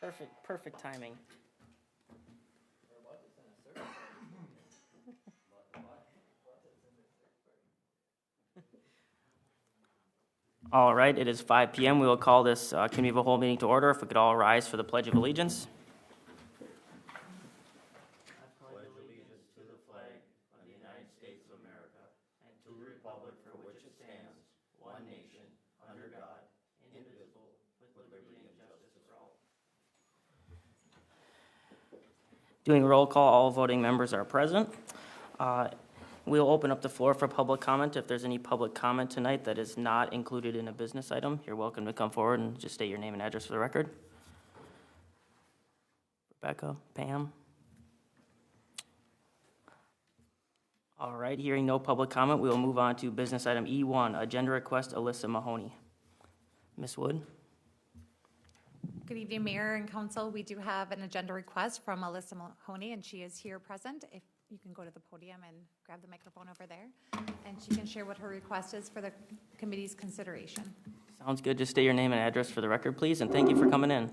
Perfect timing. All right, it is 5 p.m. We will call this committee of the whole meeting to order. If we could all rise for the Pledge of Allegiance. Doing roll call, all voting members are present. We'll open up the floor for public comment. If there's any public comment tonight that is not included in a business item, you're welcome to come forward and just state your name and address for the record. Rebecca, Pam. All right, hearing no public comment, we will move on to business item E1, agenda request, Alyssa Mahoney. Ms. Wood? Good evening, Mayor and Council. We do have an agenda request from Alyssa Mahoney, and she is here present. If you can go to the podium and grab the microphone over there, and she can share what her request is for the committee's consideration. Sounds good. Just state your name and address for the record, please, and thank you for coming in.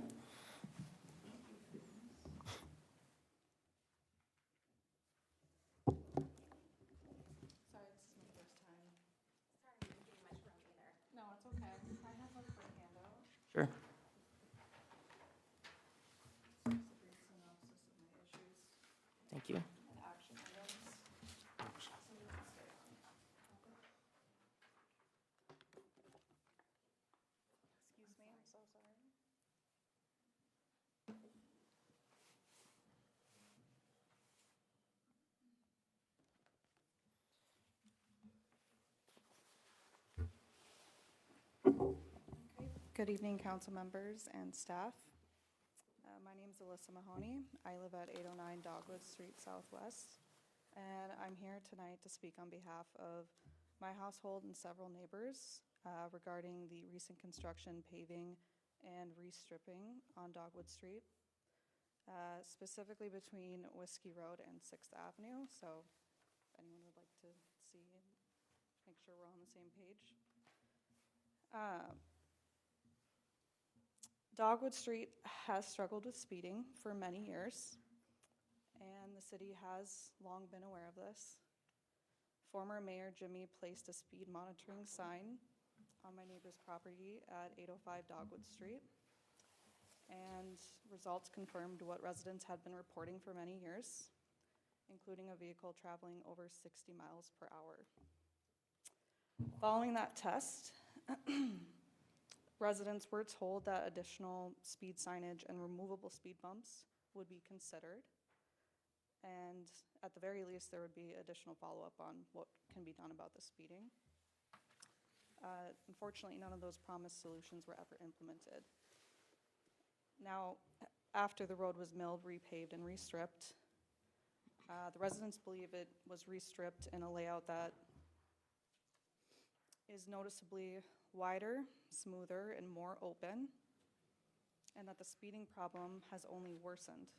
Sure. Thank you. Good evening, council members and staff. My name is Alyssa Mahoney. I live at 809 Dogwood Street Southwest, and I'm here tonight to speak on behalf of my household and several neighbors regarding the recent construction, paving, and restripping on Dogwood Street, specifically between Whiskey Road and 6th Avenue. So if anyone would like to see and make sure we're on the same page. Dogwood Street has struggled with speeding for many years, and the city has long been aware of this. Former Mayor Jimmy placed a speed monitoring sign on my neighbor's property at 805 Dogwood Street, and results confirmed what residents had been reporting for many years, including a vehicle traveling over 60 miles per hour. Following that test, residents were told that additional speed signage and removable speed bumps would be considered. And at the very least, there would be additional follow-up on what can be done about the speeding. Unfortunately, none of those promised solutions were ever implemented. Now, after the road was milled, repaved, and restripped, the residents believe it was restripped in a layout that is noticeably wider, smoother, and more open, and that the speeding problem has only worsened.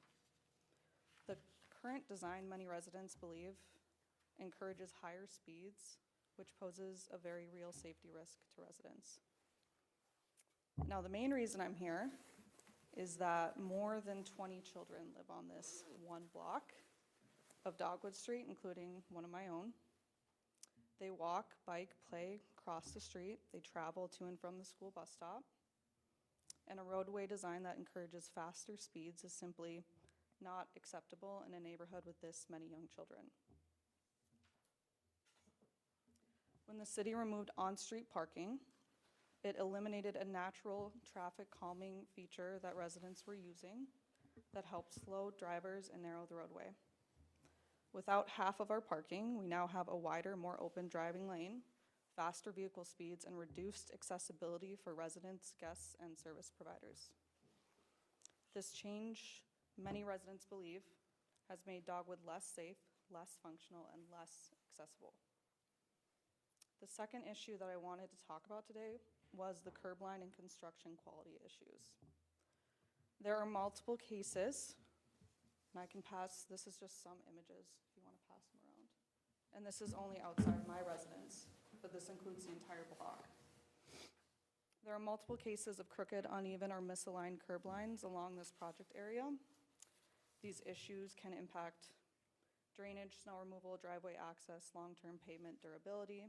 The current design, many residents believe, encourages higher speeds, which poses a very real safety risk to residents. Now, the main reason I'm here is that more than 20 children live on this one block of Dogwood Street, including one of my own. They walk, bike, play, cross the street. They travel to and from the school bus stop. And a roadway design that encourages faster speeds is simply not acceptable in a neighborhood with this many young children. When the city removed on-street parking, it eliminated a natural traffic calming feature that residents were using that helped slow drivers and narrow the roadway. Without half of our parking, we now have a wider, more open driving lane, faster vehicle speeds, and reduced accessibility for residents, guests, and service providers. This change, many residents believe, has made Dogwood less safe, less functional, and less accessible. The second issue that I wanted to talk about today was the curb line and construction quality issues. There are multiple cases, and I can pass, this is just some images if you want to pass them around. And this is only outside my residence, but this includes the entire block. There are multiple cases of crooked, uneven, or misaligned curb lines along this project area. These issues can impact drainage, snow removal, driveway access, long-term pavement durability.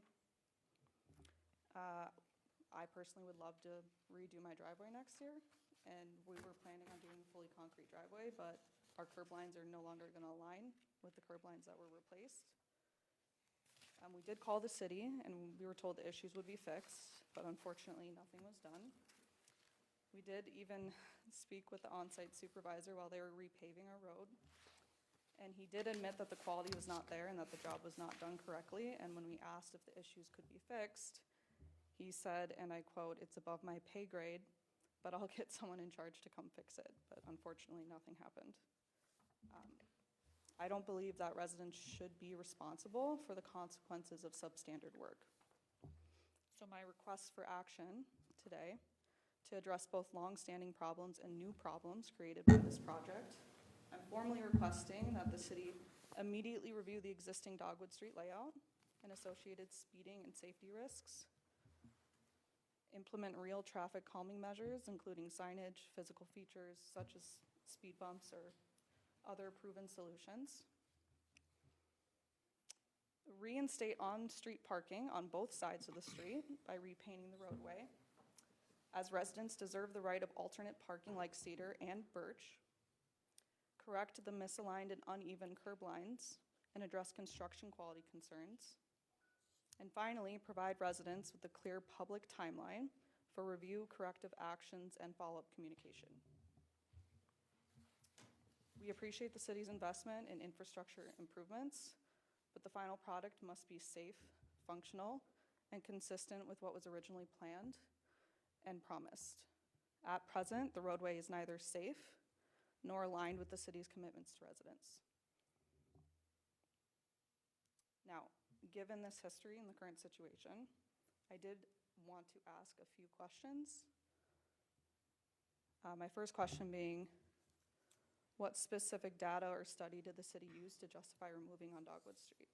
I personally would love to redo my driveway next year, and we were planning on doing a fully concrete driveway, but our curb lines are no longer gonna align with the curb lines that were replaced. We did call the city, and we were told the issues would be fixed, but unfortunately, nothing was done. We did even speak with the on-site supervisor while they were repaving our road, and he did admit that the quality was not there and that the job was not done correctly, and when we asked if the issues could be fixed, he said, and I quote, "It's above my pay grade, but I'll get someone in charge to come fix it." But unfortunately, nothing happened. I don't believe that residents should be responsible for the consequences of substandard work. So my request for action today, to address both long-standing problems and new problems created by this project, I'm formally requesting that the city immediately review the existing Dogwood Street layout and associated speeding and safety risks, implement real traffic calming measures, including signage, physical features such as speed bumps or other proven solutions, reinstate on-street parking on both sides of the street by repainting the roadway, as residents deserve the right of alternate parking like Cedar and Birch, correct the misaligned and uneven curb lines, and address construction quality concerns, and finally, provide residents with a clear public timeline for review, corrective actions, and follow-up communication. We appreciate the city's investment in infrastructure improvements, but the final product must be safe, functional, and consistent with what was originally planned and promised. At present, the roadway is neither safe nor aligned with the city's commitments to residents. Now, given this history and the current situation, I did want to ask a few questions. My first question being, what specific data or study did the city use to justify removing on Dogwood Street?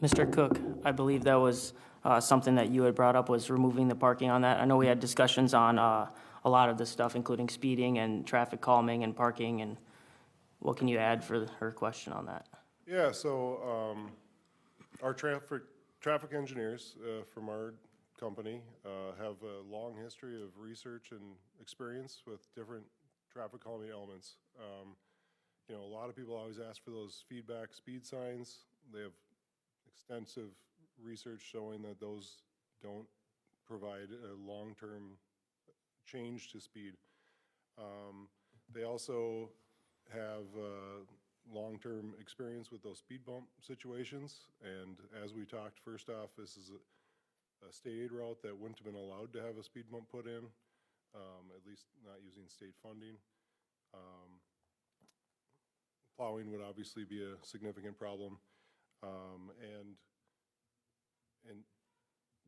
Mr. Cook, I believe that was something that you had brought up, was removing the parking on that. I know we had discussions on a lot of this stuff, including speeding and traffic calming and parking, and what can you add for her question on that? Yeah, so our traffic engineers from our company have a long history of research and experience with different traffic calming elements. You know, a lot of people always ask for those feedback speed signs. They have extensive research showing that those don't provide a long-term change to speed. They also have long-term experience with those speed bump situations, and as we talked, first off, this is a state aid route that wouldn't have been allowed to have a speed bump put in, at least not using state funding. Plowing would obviously be a significant problem, and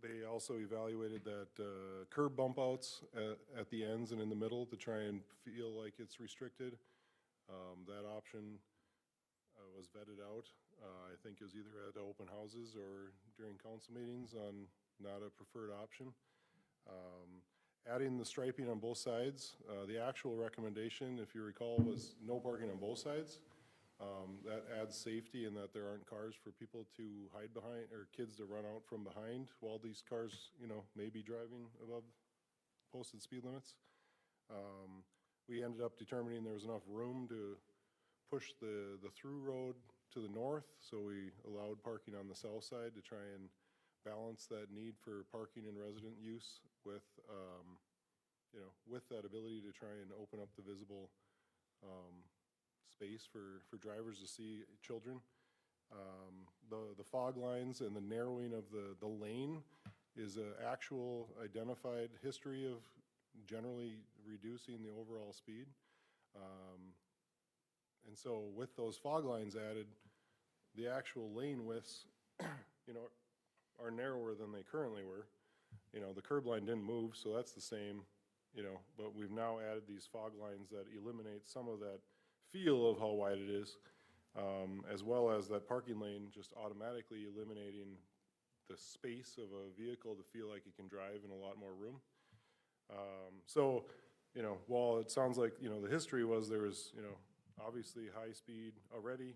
they also evaluated that curb bump outs at the ends and in the middle to try and feel like it's restricted. That option was vetted out. I think it was either at open houses or during council meetings on not a preferred option. Adding the striping on both sides, the actual recommendation, if you recall, was no parking on both sides. That adds safety in that there aren't cars for people to hide behind or kids to run out from behind while these cars, you know, may be driving above posted speed limits. We ended up determining there was enough room to push the through road to the north, so we allowed parking on the south side to try and balance that need for parking and resident use with, you know, with that ability to try and open up the visible space for drivers to see children. The fog lines and the narrowing of the lane is an actual identified history of generally reducing the overall speed. And so with those fog lines added, the actual lane widths, you know, are narrower than they currently were. You know, the curb line didn't move, so that's the same, you know, but we've now added these fog lines that eliminate some of that feel of how wide it is, as well as that parking lane just automatically eliminating the space of a vehicle to feel like it can drive in a lot more room. So, you know, while it sounds like, you know, the history was there was, you know, obviously high speed already.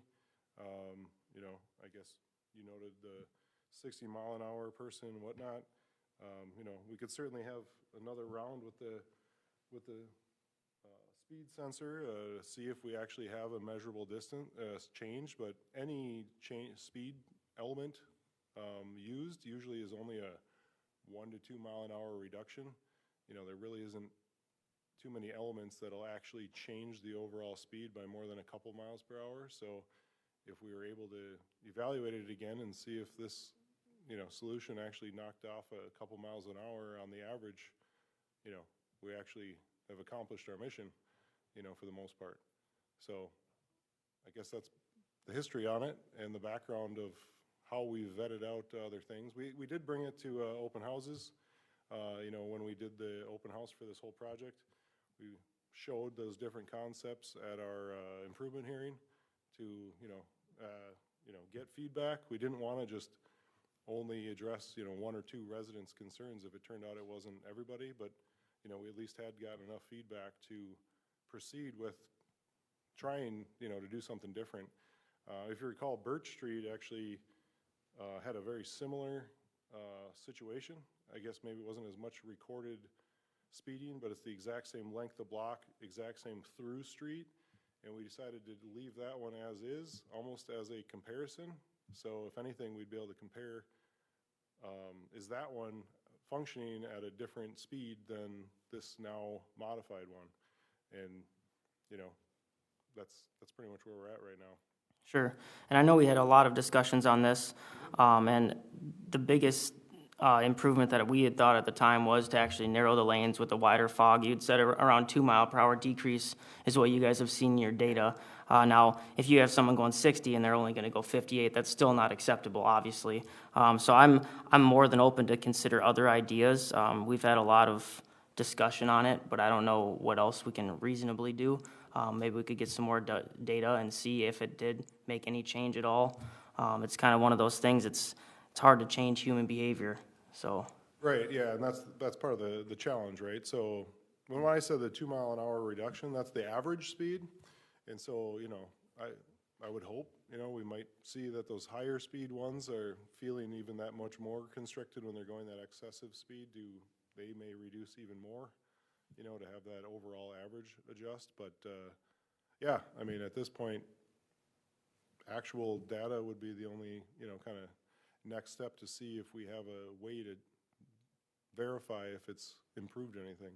You know, I guess you noted the 60-mile-an-hour person and whatnot. You know, we could certainly have another round with the speed sensor, see if we actually have a measurable distance change, but any speed element used usually is only a 1 to 2 mile an hour reduction. You know, there really isn't too many elements that'll actually change the overall speed by more than a couple miles per hour. So if we were able to evaluate it again and see if this, you know, solution actually knocked off a couple miles an hour on the average, you know, we actually have accomplished our mission, you know, for the most part. So I guess that's the history on it and the background of how we vetted out other things. We did bring it to open houses. You know, when we did the open house for this whole project, we showed those different concepts at our improvement hearing to, you know, get feedback. We didn't want to just only address, you know, 1 or 2 residents' concerns if it turned out it wasn't everybody, but, you know, we at least had gotten enough feedback to proceed with trying, you know, to do something different. If you recall, Birch Street actually had a very similar situation. I guess maybe it wasn't as much recorded speeding, but it's the exact same length of block, exact same through street, and we decided to leave that one as is, almost as a comparison. So if anything, we'd be able to compare, is that one functioning at a different speed than this now modified one? And, you know, that's pretty much where we're at right now. Sure. And I know we had a lot of discussions on this, and the biggest improvement that we had thought at the time was to actually narrow the lanes with a wider fog. You'd said around 2 mile per hour decrease is what you guys have seen in your data. Now, if you have someone going 60 and they're only going to go 58, that's still not acceptable, obviously. So I'm more than open to consider other ideas. We've had a lot of discussion on it, but I don't know what else we can reasonably do. Maybe we could get some more data and see if it did make any change at all. It's kind of one of those things, it's hard to change human behavior, so. Right, yeah, and that's part of the challenge, right? So when I said the 2 mile an hour reduction, that's the average speed. And so, you know, I would hope, you know, we might see that those higher speed ones are feeling even that much more constricted when they're going that excessive speed. They may reduce even more, you know, to have that overall average adjust. But, yeah, I mean, at this point, actual data would be the only, you know, kind of next step to see if we have a way to verify if it's improved anything.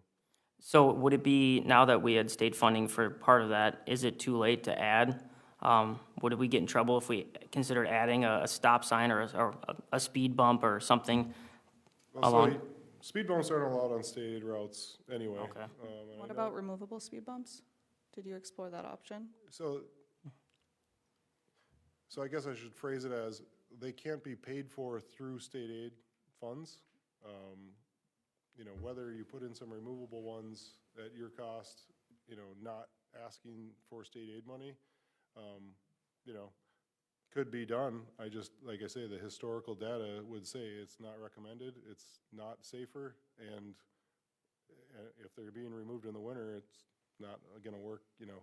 So would it be, now that we had state funding for part of that, is it too late to add? Would we get in trouble if we considered adding a stop sign or a speed bump or something Well, along? so speed bumps aren't allowed on state aid routes anyway. Okay. And I What know- about removable speed bumps? Did you explore that option? So I guess I should phrase it as, they can't be paid for through state aid funds. You know, whether you put in some removable ones at your cost, you know, not asking for state aid money, you know, could be done. I just, like I say, the historical data would say it's not recommended, it's not safer, and if they're being removed in the winter, it's not gonna work, you know,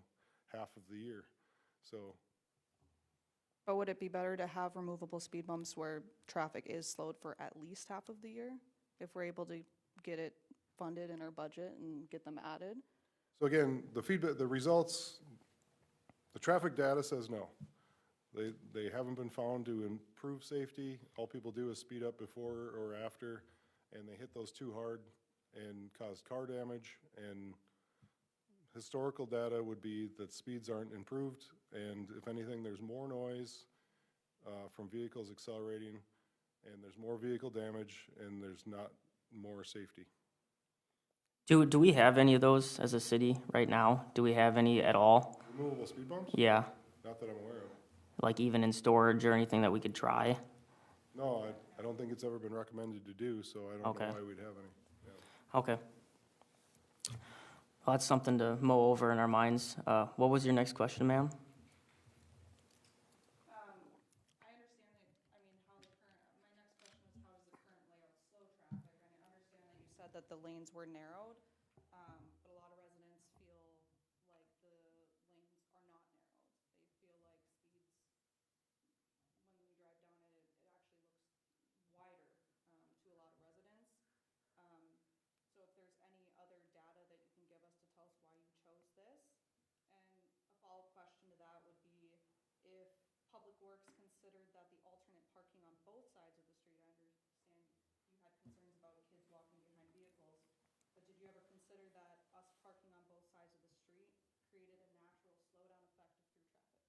half of the year, so. But would it be better to have removable speed bumps where traffic is slowed for at least half of the year? If we're able to get it funded in our budget and get them added? So again, the feedback, the results, the traffic data says no. They haven't been found to improve safety. All people do is speed up before or after, and they hit those too hard and cause car damage. And historical data would be that speeds aren't improved, and if anything, there's more noise from vehicles accelerating, and there's more vehicle damage, and there's not more safety. Do we have any of those as a city right now? Do we have any at all? Removable speed bumps? Yeah, Not that I'm aware of. like even in storage or anything that we could try? No, I don't think it's ever been recommended to do, so I don't Okay. know why we'd have any. Yeah. Okay. Well, that's something to mull over in our minds. What was your next question, ma'am? I understand that, I mean, how the current, my next question was how lanes were narrowed. But a lot of residents feel like the lanes are not narrowed. They feel like speeds, when you drive down it, it actually looks wider to a lot of residents. So if there's any other data that you can give us to tell us why you chose this? And a follow-up question to that would be if Public Works considered that the alternate parking on both sides of the street, I understand you had concerns about kids walking behind vehicles, but did you ever consider that us parking on both sides of the street created a natural slowdown effect of through traffic?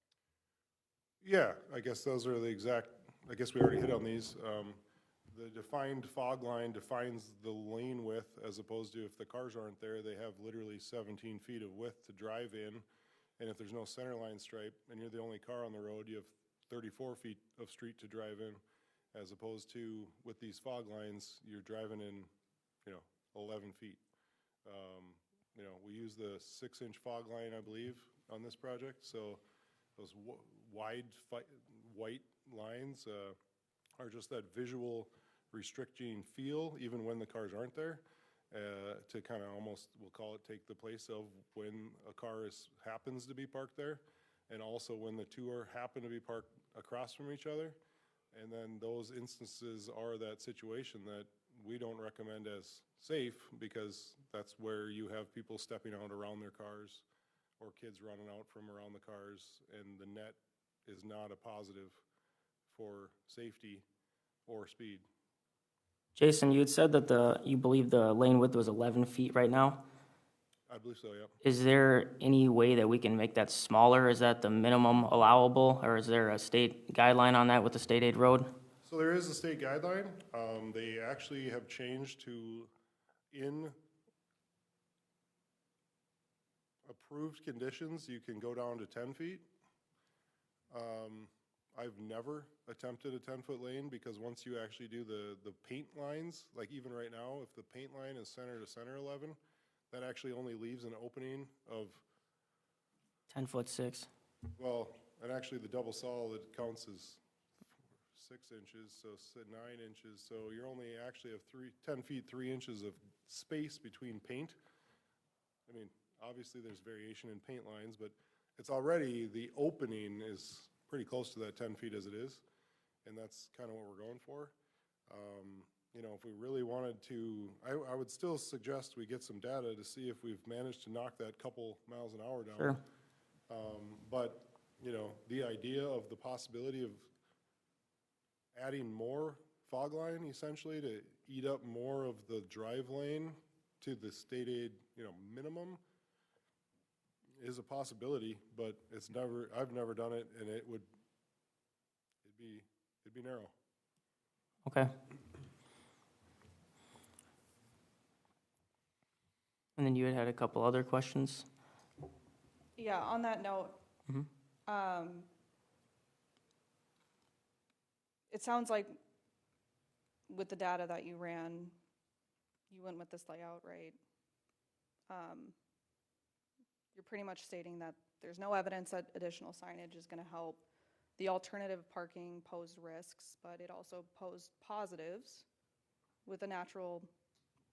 Yeah, I guess those are the exact, I guess we already hit on these. The defined fog line defines the lane width as opposed to if the cars aren't there, they have literally 17 feet of width to drive in. And if there's no center line stripe and you're the only car on the road, you have 34 feet of street to drive in. As opposed to with these fog lines, you're driving in, 11 feet. We use the 6-inch fog line, I believe, on this project. So those white lines are just that visual restricting feel, even when the cars aren't there, to kind of almost, we'll call it, take the place of when a car happens to be parked there, and also when the two happen to be parked across from each other. And then those instances are that situation that we don't recommend as safe, because that's where you have people stepping out around their cars or kids running out from around the cars, and the net is not a positive for safety or speed. Jason, you had said that you believe the lane width was 11 feet right now. I believe so, yep. Is there any way that we can make that smaller? Is that the minimum allowable, or is there a state guideline on that with the state aid road? So there is a state guideline. They actually have changed to, in approved conditions, you can go down to 10 feet. I've never attempted a 10-foot lane, because once you actually do the paint lines, like even right now, if the paint line is center to center 11, that actually only leaves an opening of, 10'6". well, and actually the double saw that counts as 6 inches, so 9 inches. So you're only actually have 10 feet, 3 inches of space between paint. I mean, obviously there's variation in paint lines, but it's already, the opening is pretty close to that 10 feet as it is. And that's kind of what we're going for. If we really wanted to, I would still suggest we get some data to see if we've managed to knock that couple miles an hour down. Sure. But, the idea of the possibility of adding more fog line essentially to eat up more of the drive lane to the state aid, minimum is a possibility, but I've never done it, and it'd be narrow. Okay. And then you had a couple other questions? Yeah, on that note, it sounds like with the data that you ran, you went with this layout, right? You're pretty much stating that there's no evidence that additional signage is going to help. The alternative parking posed risks, but it also posed positives with a natural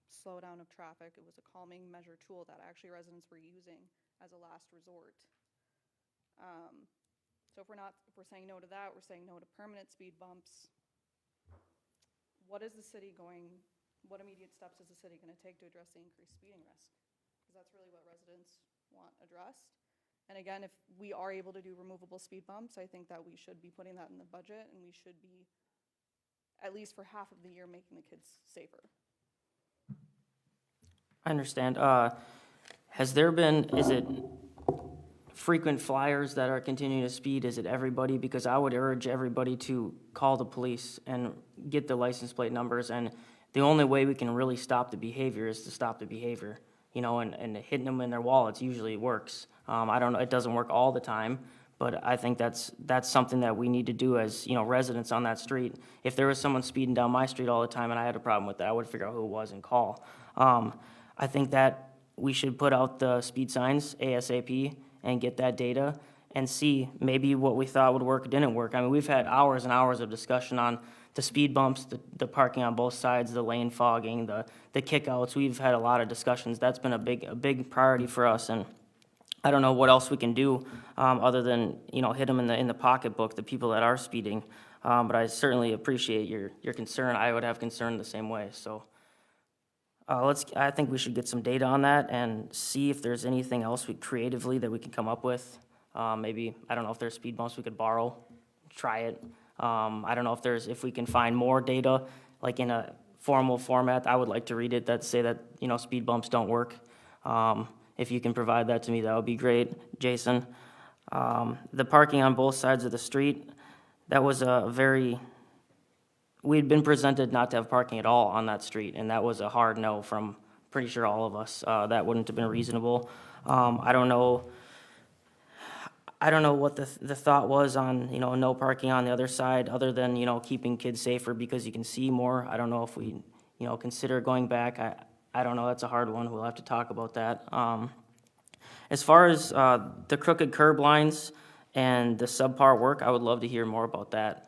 slowdown of traffic. It was a calming measure tool that actually residents were using as a last resort. So if we're saying no to that, we're saying no to permanent speed bumps. What immediate steps is the city going to take to address the increased speeding risk? Because that's really what residents want addressed. And again, if we are able to do removable speed bumps, I think that we should be putting that in the budget, and we should be, at least for half of the year, making the kids safer. I understand. Is it frequent flyers that are continuing to speed? Is it everybody? Because I would urge everybody to call the police and get the license plate numbers, and the only way we can really stop the behavior is to stop the behavior. And hitting them in their wallets usually works. I don't know, it doesn't work all the time, but I think that's something that we need to do as, residents on that street. If there was someone speeding down my street all the time and I had a problem with that, I would figure out who it was and call. I think that we should put out the speed signs ASAP and get that data and see maybe what we thought would work didn't work. I mean, we've had hours and hours of discussion on the speed bumps, the parking on both sides, the lane fogging, the kickouts. We've had a lot of discussions. That's been a big priority for us, and I don't know what else we can do, other than, hit them in the pocketbook, the people that are speeding. But I certainly appreciate your concern. I would have concern the same way, so. I think we should get some data on that and see if there's anything else creatively that we can come up with. Maybe, I don't know if there's speed bumps we could borrow, try it. I don't know if we can find more data, like in a formal format. I would like to read it that say that, speed bumps don't work. If you can provide that to me, that would be great, Jason. The parking on both sides of the street, that was we'd been presented not to have parking at all on that street, and that was a hard no from pretty sure all of us. That wouldn't have been reasonable. I don't know what the thought was on, no parking on the other side, other than, keeping kids safer because you can see more. I don't know if we, consider going back. I don't know, that's a hard one. We'll have to talk about that. As far as the crooked curb lines and the subpar work, I would love to hear more about that.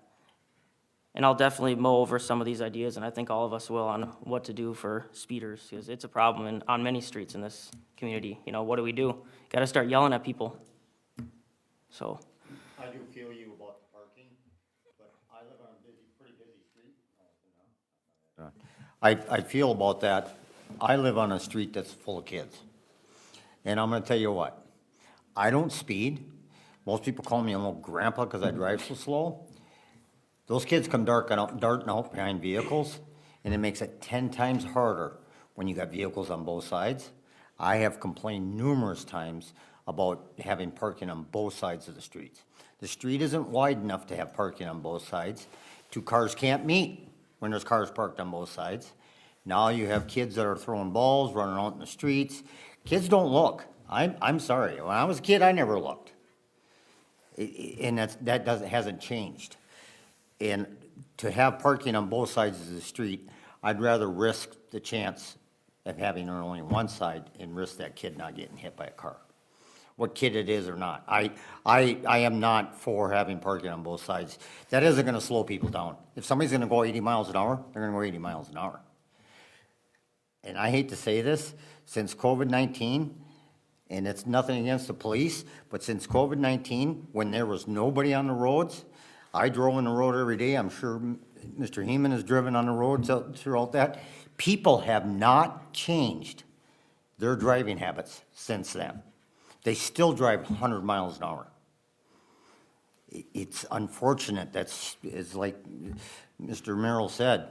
And I'll definitely mow over some of these ideas, and I think all of us will, on what to do for speeders, because it's a problem on many streets in this community. What do we do? Got to start yelling at people. So, I do feel you about the parking, but I live on a pretty busy street. I feel about that. I live on a street that's full of kids. And I'm gonna tell you what, I don't speed. Most people call me a little grandpa because I drive so slow. Those kids come darting out behind vehicles, and it makes it 10 times harder when you got vehicles on both sides. I have complained numerous times about having parking on both sides of the streets. The street isn't wide enough to have parking on both sides. Two cars can't meet when there's cars parked on both sides. Now you have kids that are throwing balls, running out in the streets. Kids don't look. I'm sorry. When I was a kid, I never looked. And hasn't changed. And to have parking on both sides of the street, I'd rather risk the chance of having only one side and risk that kid not getting hit by a car. What kid it is or not. I am not for having parking on both sides. That isn't gonna slow people down. If somebody's gonna go 80 miles an hour, they're gonna go 80 miles an hour. And I hate to say this, since COVID-19, and it's nothing against the police, but since COVID-19, when there was nobody on the roads, I drove on the road every day. I'm sure Mr. Heeman has driven on the roads throughout that. People have not changed their driving habits since then. They still drive 100 miles an hour. It's unfortunate. It's like Mr. Merrill said,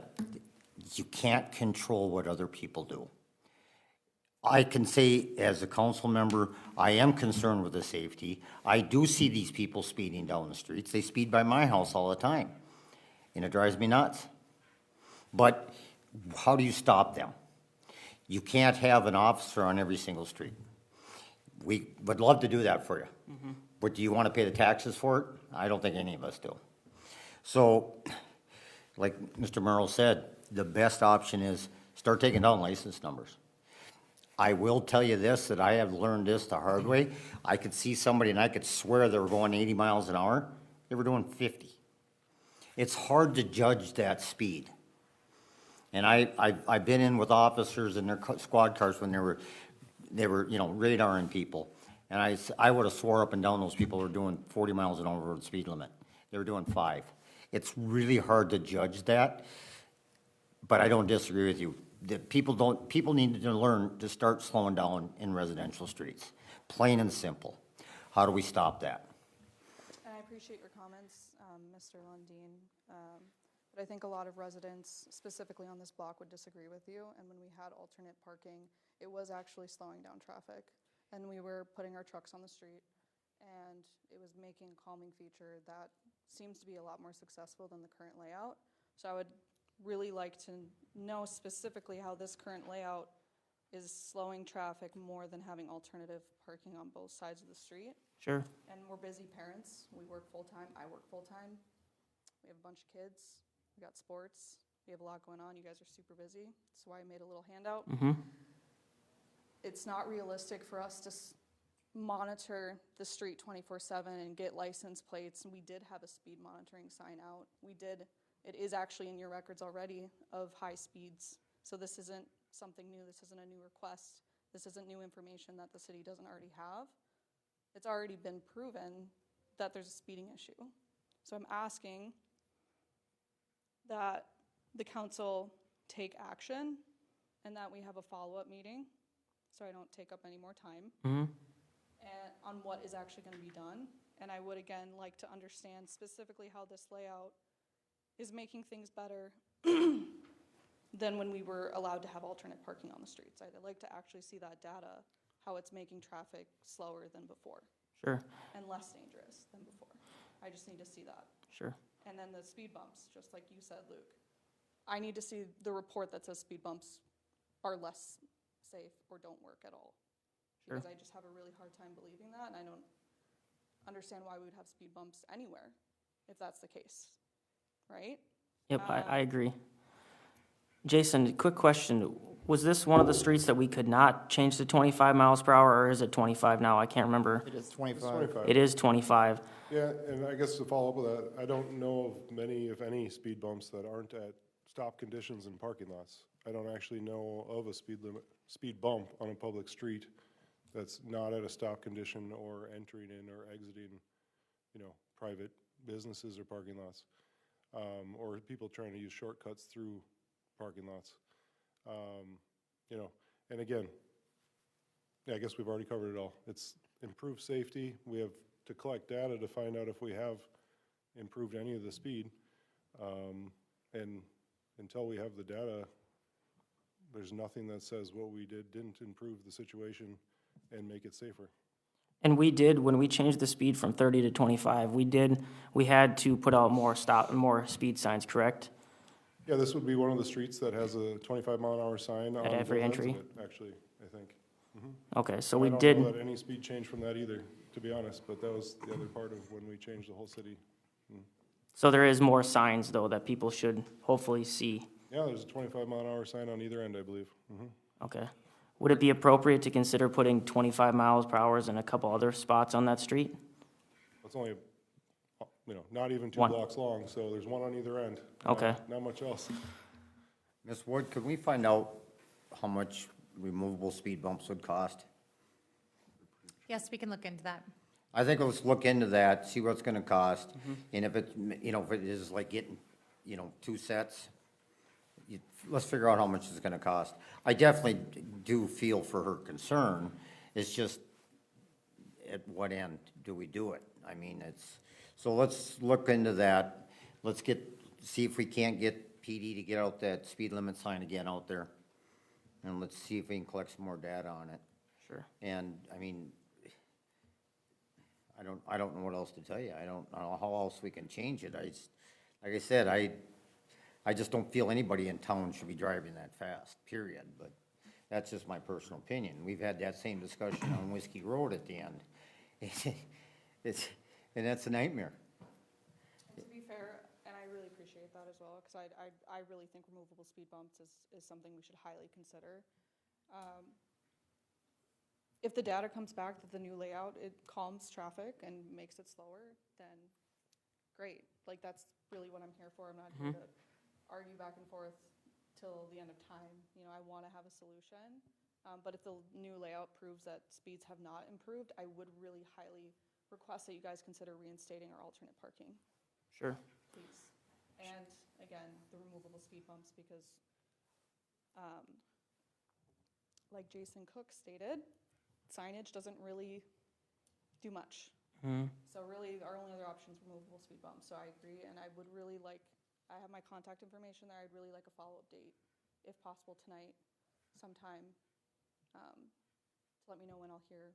you can't control what other people do. I can say, as a council member, I am concerned with the safety. I do see these people speeding down the streets. They speed by my house all the time, and it drives me nuts. But how do you stop them? You can't have an officer on every single street. We would love to do that for you. Mm-hmm. But do you want to pay the taxes for it? I don't think any of us do. So, like Mr. Merrill said, the best option is start taking down license numbers. I will tell you this, that I have learned this the hard way. I could see somebody and I could swear they were going 80 miles an hour. They were doing 50. It's hard to judge that speed. And I've been in with officers in their squad cars when they were radaring people. And I would have swore up and down those people were doing 40 miles an hour over the speed limit. They were doing 5. It's really hard to judge that, but I don't disagree with you. People need to learn to start slowing down in residential streets. Plain and simple. How do we stop that? And I appreciate your comments, Mr. Lundin. But I think a lot of residents, specifically on this block, would disagree with you. And when we had alternate parking, it was actually slowing down traffic. And we were putting our trucks on the street, and it was making a calming feature that seems to be a lot more successful than the current layout. So I would really like to know specifically how this current layout is slowing traffic more than having alternative parking on both sides of the street. Sure. And we're busy parents. We work full-time. I work full-time. We have a bunch of kids. We got sports. We have a lot going on. You guys are super busy. That's why I made a little handout. Mm-hmm. It's not realistic for us to monitor the street 24/7 and get license plates. And we did have a speed monitoring sign out. It is actually in your records already of high speeds. So this isn't something new. This isn't a new request. This isn't new information that the city doesn't already have. It's already been proven that there's a speeding issue. So I'm asking that the council take action and that we have a follow-up meeting, so I don't take up any more time, and on what is actually gonna be done. And I would again like to understand specifically how this layout is making things better than when we were allowed to have alternate parking on the streets. I'd like to actually see that data, how it's making traffic slower than before Sure, and less dangerous than before. I just need to see that. sure. And then the speed bumps, just like you said, Luke. I need to see the report that says speed bumps are less safe or don't work at all. Sure. Because I just have a really hard time believing that, and I don't understand why we would have speed bumps anywhere if that's the case, right? Yep, I agree. Jason, quick question. Was this one of the streets that we could not change to 25 miles per hour, or is it 25 now? I can't remember. It is It's 25. 25. It is 25. Yeah, and I guess to follow up with that, I don't know of many, if any, speed bumps that aren't at stop conditions in parking lots. I don't actually know of a speed bump on a public street that's not at a stop condition or entering in or exiting, private businesses or parking lots. Or people trying to use shortcuts through parking lots. And again, yeah, I guess we've already covered it all. It's improved safety. We have to collect data to find out if we have improved any of the speed. And until we have the data, there's nothing that says what we did didn't improve the situation and make it safer. And we did, when we changed the speed from 30 to 25, we had to put out more speed signs, correct? Yeah, this would be one of the streets that has a 25-mile-an-hour sign on every both ends of entry? it, actually, I think. Okay, so I we don't did, know that any speed changed from that either, to be honest, but that was the other part of when we changed the whole city. so there is more signs, though, that people should hopefully see. Yeah, there's a 25-mile-an-hour sign on either end, I believe. Okay. Would it be appropriate to consider putting 25 miles per hour in a couple other spots on that street? It's only, not even 2 One. blocks long, so there's one on either end. Okay. Not much else. Ms. Wood, could we find out how much removable speed bumps would cost? Yes, we can look into that. I think let's look into that, see what it's gonna cost, and if it, if it is like getting, 2 sets, let's figure out how much it's gonna cost. I definitely do feel for her concern, it's just, at what end do we do it? I mean, so let's look into that, see if we can't get PD to get out that speed limit sign again out there, and let's see if we can collect some more data on it. Sure. And, I mean, I don't know what else to tell you. I don't know how else we can change it. Like I said, I just don't feel anybody in town should be driving that fast, period. But that's just my personal opinion. We've had that same discussion on Whiskey Road at the end. And that's a nightmare. And to be fair, and I really appreciate that as well, because I really think removable speed bumps is something we should highly consider. If the data comes back that the new layout, it calms traffic and makes it slower, then great. Like, that's really what I'm here for. I'm not here to argue back and forth till the end of time. I want to have a solution. But if the new layout proves that speeds have not improved, I would really highly request that you guys consider reinstating our alternate parking, Sure. please. And again, the removable speed bumps, because like Jason Cook stated, signage doesn't really do much. So really, our only other option is removable speed bumps. So I agree, and I would really like, I have my contact information there. I'd really like a follow-up date, if possible tonight, sometime, to let me know when I'll hear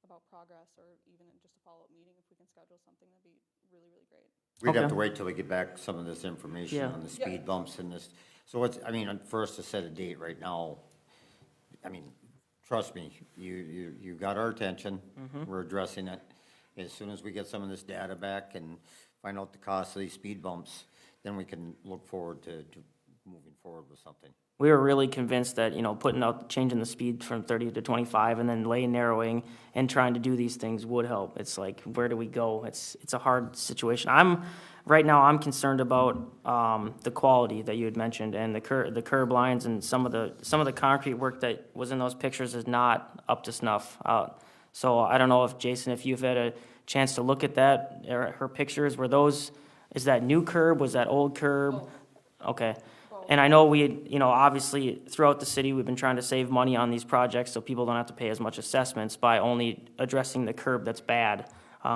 about progress, or even in just a follow-up meeting. If we can schedule something, that'd be really, really great. We'd have Okay. to wait till we get back some of this information Yeah. on the speed bumps and this. So it's, for us to set a date right now, trust me, you got our attention. We're addressing it. As soon as we get some of this data back and find out the cost of these speed bumps, then we can look forward to moving forward with something. we were really convinced that, changing the speed from 30 to 25 and then lane narrowing and trying to do these things would help. It's like, where do we go? It's a hard situation. Right now, I'm concerned about the quality that you had mentioned and the curb lines and some of the concrete work that was in those pictures is not up to snuff. So I don't know if, Jason, if you've had a chance to look at that, or her pictures, is that new curb, was that old curb? Okay. And I know obviously throughout the city, we've been trying to save money on these projects so people don't have to pay as much assessments by only addressing the curb that's bad,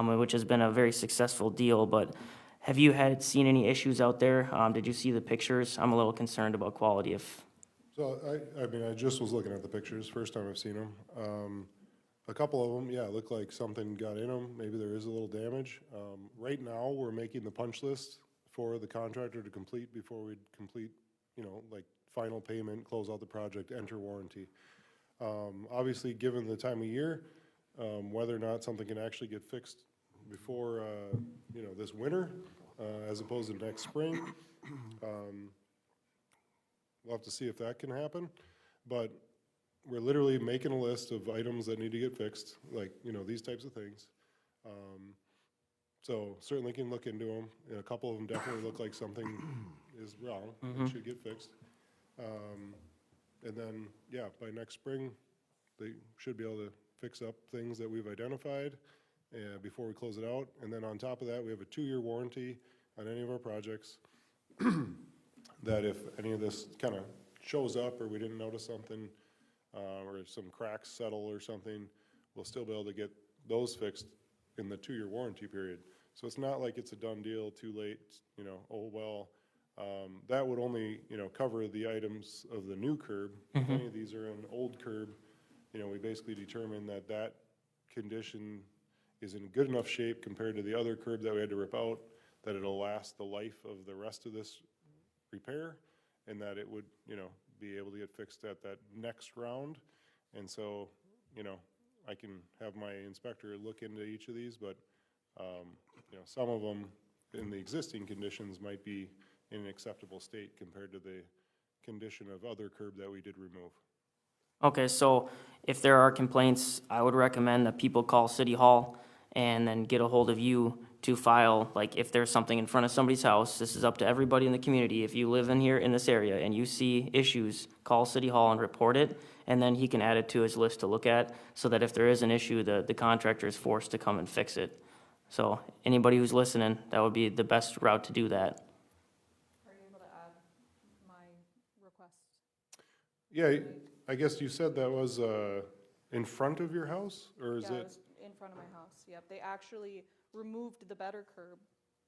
which has been a very successful deal. But have you seen any issues out there? Did you see the pictures? I'm a little concerned about quality So I just was looking at the pictures, first time I've seen them. A couple of them, yeah, look like something got in them. Maybe there is a little damage. Right now, we're making the punch list for the contractor to complete before we complete, like final payment, close out the project, enter warranty. Obviously, given the time of year, whether or not something can actually get fixed before, this winter, as opposed to next spring, we'll have to see if that can happen. But we're literally making a list of items that need to get fixed, like, these types of things. So certainly can look into them. A couple of them definitely look like something is wrong, and should get fixed. And then, yeah, by next spring, they should be able to fix up things that we've identified before we close it out. And then on top of that, we have a 2-year warranty on any of our projects. That if any of this kind of shows up, or we didn't notice something, or some cracks settle or something, we'll still be able to get those fixed in the 2-year warranty period. So it's not like it's a done deal, too late, oh, well. That would only, cover the items of the new curb. If any of these are an old curb, we basically determine that condition is in good enough shape compared to the other curb that we had to rip out, that it'll last the life of the rest of this repair, and that it would, be able to get fixed at that next round. And so, I can have my inspector look into each of these, but, some of them in the existing conditions might be in an acceptable state compared to the condition of other curb that we did remove. Okay, so if there are complaints, I would recommend that people call City Hall and then get a hold of you to file, like, if there's something in front of somebody's house. This is up to everybody in the community. If you live in this area and you see issues, call City Hall and report it, and then he can add it to his list to look at, so that if there is an issue, the contractor is forced to come and fix it. So anybody who's listening, that would be the best route to do that. Are you able to add my request? Yeah, I guess you said that was in front of your house, or is Yeah, it? was in front of my house, yep. They actually removed the better curb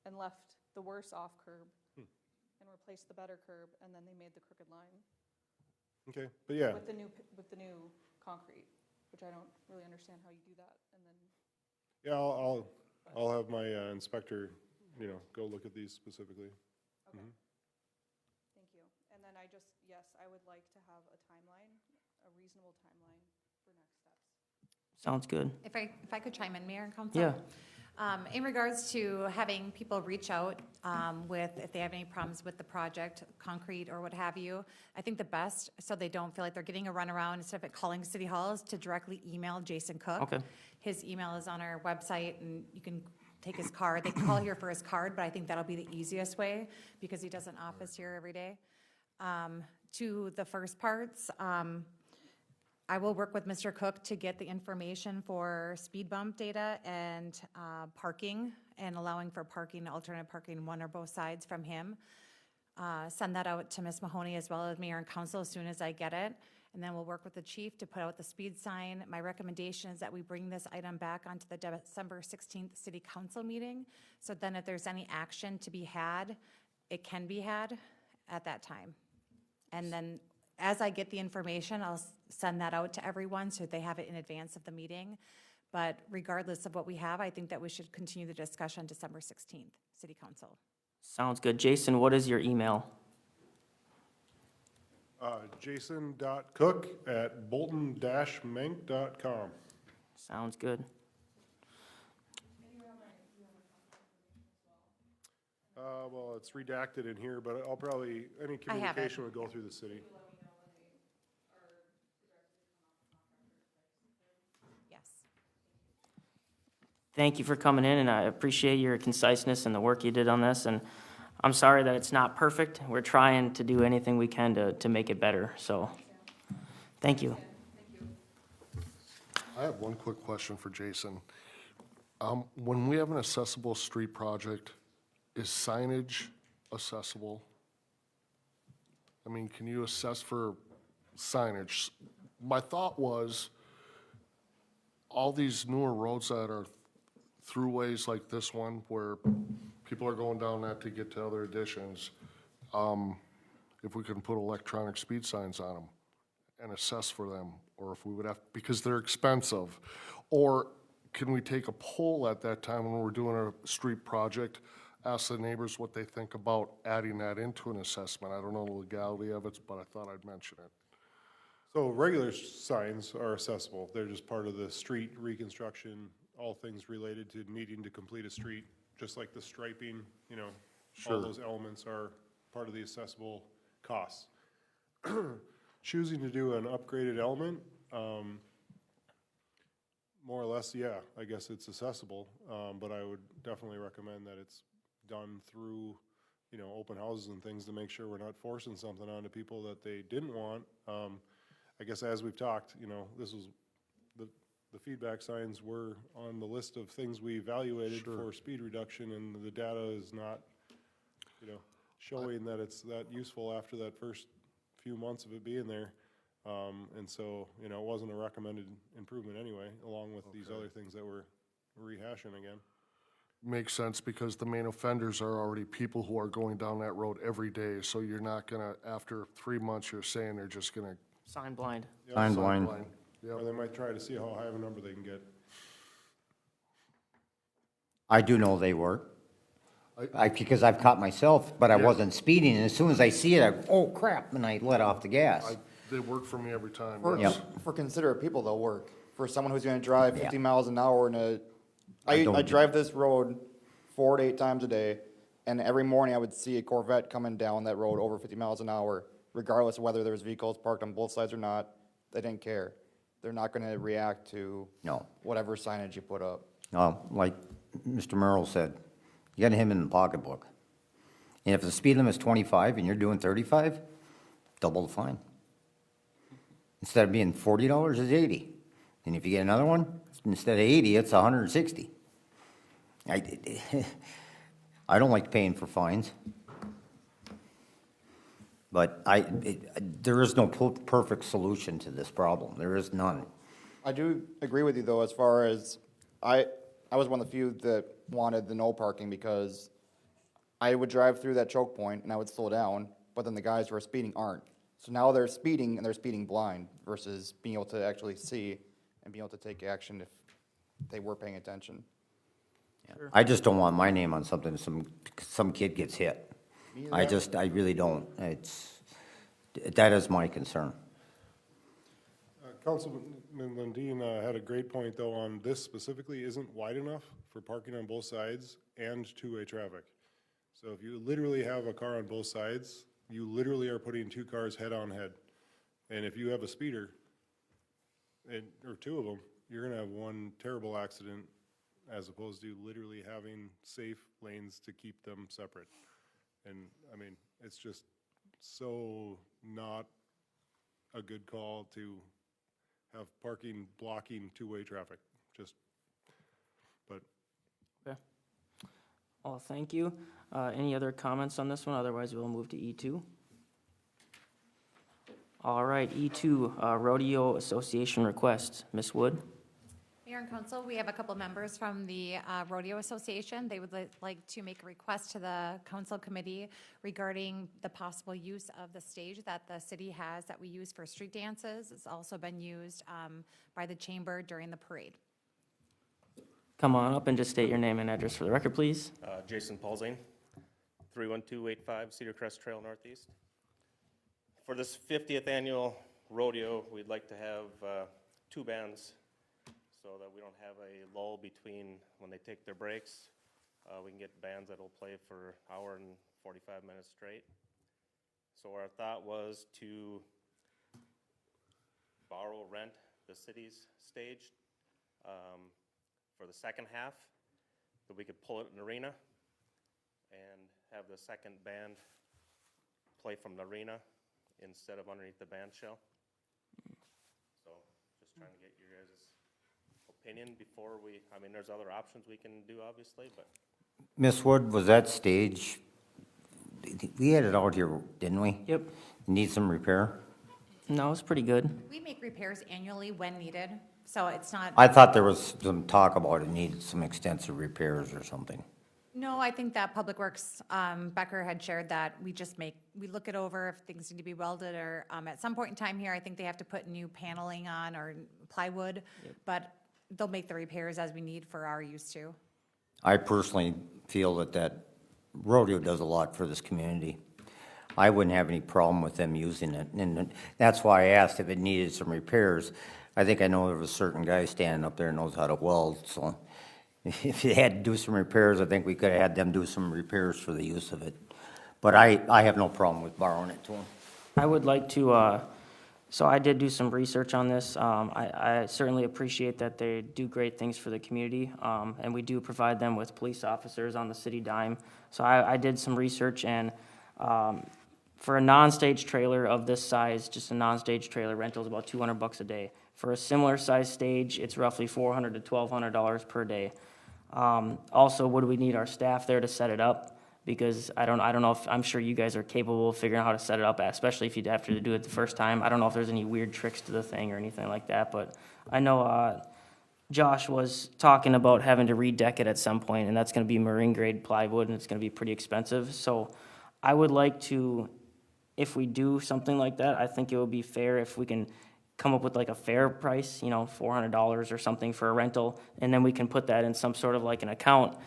and left the worse off curb and replaced the better curb, and then they made the crooked line Okay, but yeah, with the new concrete, which I don't really understand how you do that. And then yeah, I'll have my inspector, go look at these specifically. okay, thank you. And then yes, I would like to have a timeline, a reasonable timeline for next steps. Sounds good. If I could chime in, Mayor and Council? Yeah. In regards to having people reach out if they have any problems with the project, concrete or what have you, I think the best, so they don't feel like they're getting a runaround instead of calling City Hall, is to directly email Jason Cook. Okay. His email is on our website, and you can take his card. They can call here for his card, but I think that'll be the easiest way, because he does an office here every day. To the first parts, I will work with Mr. Cook to get the information for speed bump data and parking, and allowing for parking, alternate parking, one or both sides from him. Send that out to Ms. Mahoney as well as Mayor and Council as soon as I get it. And then we'll work with the chief to put out the speed sign. My recommendation is that we bring this item back onto the December 16th City Council meeting. So then if there's any action to be had, it can be had at that time. And then as I get the information, I'll send that out to everyone so they have it in advance of the meeting. But regardless of what we have, I think that we should continue the discussion December 16th, City Council. Sounds good. Jason, what is your email? Jason.cook@bolton-menk.com. Sounds good. Well, it's redacted in here, but I'll probably, any I have it. communication would go through the city. thank you for coming in, and I appreciate your conciseness and the work you did on this, and I'm sorry that it's not perfect. We're trying to do anything we can to make it better, so, thank you. I have one quick question for Jason. When we have an accessible street project, is signage accessible? I mean, can you assess for signage? My thought was, all these newer roads that are throughways like this one, where people are going down that to get to other additions, if we can put electronic speed signs on them and assess for them, or if we would have, because they're expensive. Or can we take a poll at that time when we're doing a street project, ask the neighbors what they think about adding that into an assessment? I don't know the legality of it, but I thought I'd mention it. So regular signs are accessible. They're just part of the street reconstruction, all things related to needing to complete a street, just like the striping, you know, all those elements are part of the accessible costs. Choosing to do an upgraded element, more or less, yeah, I guess it's accessible, but I would definitely recommend that it's done through, you know, open houses and things to make sure we're not forcing something onto people that they didn't want. I guess as we've talked, you know, this was, the feedback signs were on the list of things we evaluated for speed reduction, and the data is not, you know, showing that it's that useful after that first few months of it being there. And so, you know, it wasn't a recommended improvement anyway, along with these other things that we're rehashing again. Makes sense, because the main offenders are already people who are going down that road every day, so you're not gonna, after 3 months, you're saying they're just gonna. Sign blind. Sign blind. Or they might try to see how high of a number they can get. I do know they work. Because I've caught myself, but I wasn't speeding, and as soon as I see it, oh crap, and I let off the gas. They work for me every time, For, yes. for considerate people, they'll work. For someone who's gonna drive 50 miles an hour in a, I don't I do- drive this road 4 to 8 times a day, and every morning I would see a Corvette coming down that road over 50 miles an hour, regardless of whether there was vehicles parked on both sides or not. They didn't care. They're not gonna react to No. whatever signage you put up. Like Mr. Merrill said, you got him in the pocketbook. And if the speed limit is 25 and you're doing 35, double the fine. Instead of being $40, it's 80. And if you get another one, instead of 80, it's 160. I don't like paying for fines. But there is no perfect solution to this problem. There is none. I do agree with you, though, as far as, I was one of the few that wanted the no parking, because I would drive through that choke point and I would slow down, but then the guys who are speeding aren't. So now they're speeding, and they're speeding blind versus being able to actually see and being able to take action if they were paying attention. I just don't want my name on something, some kid gets hit. I really don't. That is my concern. Councilman Lundin had a great point, though, on this specifically isn't wide enough for parking on both sides and two-way traffic. So if you literally have a car on both sides, you literally are putting two cars head-on head. And if you have a speeder, or two of them, you're gonna have one terrible accident as opposed to literally having safe lanes to keep them separate. And, I mean, it's just so not a good call to have parking blocking two-way traffic, but. Okay. Well, thank you. Any other comments on this one? Otherwise, we'll move to E2. All right, E2, Rodeo Association request. Ms. Wood? Mayor and Council, we have a couple members from the Rodeo Association. They would like to make a request to the council committee regarding the possible use of the stage that the city has that we use for street dances. It's also been used by the chamber during the parade. Come on up and just state your name and address for the record, please. Jason Paulzane, 31285 Cedar Crest Trail Northeast. For this 50th annual rodeo, we'd like to have 2 bands so that we don't have a lull between when they take their breaks. We can get bands that'll play for an hour and 45 minutes straight. So our thought was to borrow, rent the city's stage for the second half, that we could pull it in the arena and have the second band play from the arena instead of underneath the band shell. So just trying to get your guys' opinion before we, I mean, there's other options we can do, obviously, but Miss Wood, was that stage, we had it out here, didn't we? Yep. Need some repair? No, it's pretty good. We make repairs annually when needed, so it's not. I thought there was some talk about it needed some extensive repairs or something. No, I think that Public Works, Becker had shared that we look it over if things need to be welded or, at some point in time here, I think they have to put new paneling on or plywood, but they'll make the repairs as we need for our use too. I personally feel that rodeo does a lot for this community. I wouldn't have any problem with them using it, and that's why I asked if it needed some repairs. I think I know there was a certain guy standing up there that knows how to weld, so if they had to do some repairs, I think we could have had them do some repairs for the use of it. But I have no problem with borrowing it to them. I would like to, so I did do some research on this. I certainly appreciate that they do great things for the community, and we do provide them with police officers on the city dime. So I did some research, and for a non-stage trailer of this size, just a non-stage trailer rental is about $200 a day. For a similar size stage, it's roughly $400 to $1,200 per day. Also, would we need our staff there to set it up? Because I don't know if, I'm sure you guys are capable of figuring out how to set it up, especially if you'd have to do it the first time. I don't know if there's any weird tricks to the thing or anything like that, but I know Josh was talking about having to redeck it at some point, and that's gonna be marine grade plywood, and it's gonna be pretty expensive. So I would like to, if we do something like that, I think it would be fair if we can come up with like a fair price, $400 or something for a rental, and then we can put that in some sort of like an account